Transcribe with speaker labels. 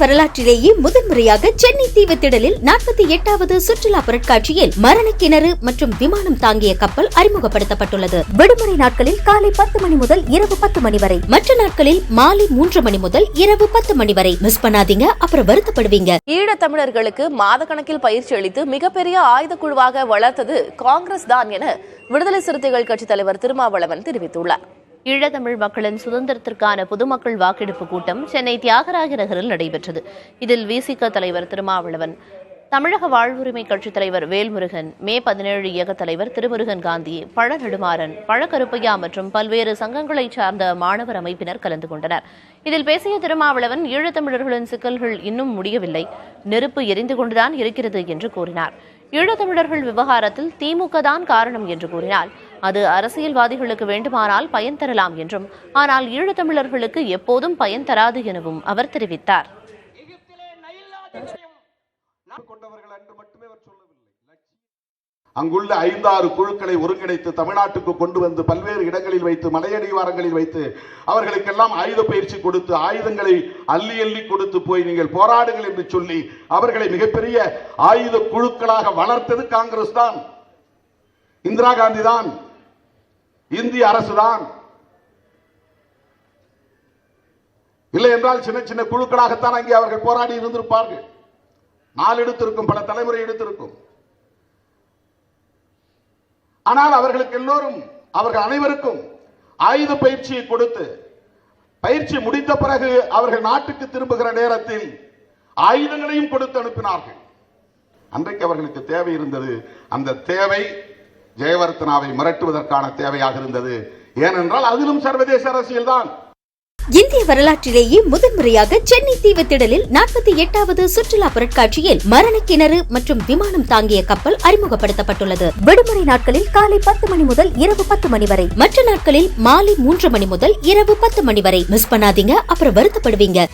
Speaker 1: வரலாற்றிலேயே முதன்முறையாக சென்னை தீவுத்திடலில் 48வது சுற்றுலா பொருட்காட்சியில் மரண கிணறு மற்றும் விமானம் தாங்கிய கப்பல் அறிமுகப்படுத்தப்பட்டுள்ளது. விடுமுறை நாட்களில் காலை 10 மணி முதல் இரவு 10 மணி வரை, மற்ற நாட்களில் மாலை 3 மணி முதல் இரவு 10 மணி வரை. மிஸ் பண்ணாதீங்க, அப்புறம் வருத்தப்படுவீங்க.
Speaker 2: ஈழத்தமிழர்களுக்கு மாத கணக்கில் பயிற்சி அளித்து மிகப்பெரிய ஆயுத குழுவாக வளர்த்தது காங்கிரஸ் தான் என விடுதலை சிறுத்தைகள் கட்சித் தலைவர் திருமாவளவன் தெரிவித்துள்ளார்.
Speaker 3: ஈழத்தமிழ் மக்களின் சுதந்திரத்திற்கான பொதுமக்கள் வாக்கெடுப்பு கூட்டம் சென்னை தியாகராய நகரில் நடைபெற்றது. இதில் விசிக தலைவர் திருமாவளவன், தமிழக வாழ்வுரிமை கட்சித் தலைவர் வேல்முருகன், மே 17 இயக்க தலைவர் திருமுருகன் காந்தி, பழ நெடுமாறன், பழக்கருப்பையா மற்றும் பல்வேறு சங்கங்களைச் சார்ந்த மாணவர் அமைப்பினர் கலந்து கொண்டனர். இதில் பேசிய திருமாவளவன், ஈழத்தமிழர்களின் சிக்கல்கள் இன்னும் முடியவில்லை, நெருப்பு எரிந்து கொண்டுதான் இருக்கிறது என்று கூறினார். ஈழத்தமிழர்கள் விவகாரத்தில் திமுக தான் காரணம் என்று கூறினால், அது அரசியல்வாதிகளுக்கு வேண்டுமானால் பயன் தரலாம் என்றும், ஆனால் ஈழத்தமிழர்களுக்கு எப்போதும் பயன் தராது எனவும் அவர் தெரிவித்தார்.
Speaker 4: அங்குள்ள 5-6 குழுக்களை ஒருங்கிணைத்து தமிழ்நாட்டுக்கு கொண்டு வந்து பல்வேறு இடங்களில் வைத்து, மலையடிவாரங்களில் வைத்து அவர்களுக்கெல்லாம் ஆயுத பயிற்சி கொடுத்து, ஆயுதங்களை அள்ளி அள்ளி கொடுத்து போய் நீங்கள் போராடுங்கள் என்று சொல்லி அவர்களை மிகப்பெரிய ஆயுத குழுக்களாக வளர்த்தது காங்கிரஸ் தான், இந்திரா காந்தி தான், இந்திய அரசு தான். இல்லை என்றால் சின்ன சின்ன குழுக்களாகத்தான் அங்கே அவர்கள் போராடி இருந்திருப்பார்கள். நாள் எடுத்திருக்கும், பல தலைமுறை எடுத்திருக்கும். ஆனால் அவர்கள் அனைவருக்கும் ஆயுத பயிற்சியை கொடுத்து, பயிற்சி முடித்த பிறகு அவர்கள் நாட்டுக்கு திரும்புகிற நேரத்தில் ஆயுதங்களையும் கொடுத்து அனுப்பினார்கள். அன்றைக்கு அவர்களுக்கு தேவை இருந்தது. அந்த தேவை ஜெயவர்த்தனாவை மிரட்டுவதற்கான தேவையாக இருந்தது. ஏனென்றால் அதிலும் சர்வதேச அரசியல் தான்.
Speaker 1: இந்திய வரலாற்றிலேயே முதன்முறையாக சென்னை தீவுத்திடலில் 48வது சுற்றுலா பொருட்காட்சியில் மரண கிணறு மற்றும் விமானம் தாங்கிய கப்பல் அறிமுகப்படுத்தப்பட்டுள்ளது. விடுமுறை நாட்களில் காலை 10 மணி முதல் இரவு 10 மணி வரை, மற்ற நாட்களில் மாலை 3 மணி முதல் இரவு 10 மணி வரை. மிஸ் பண்ணாதீங்க, அப்புறம் வருத்தப்படுவீங்க.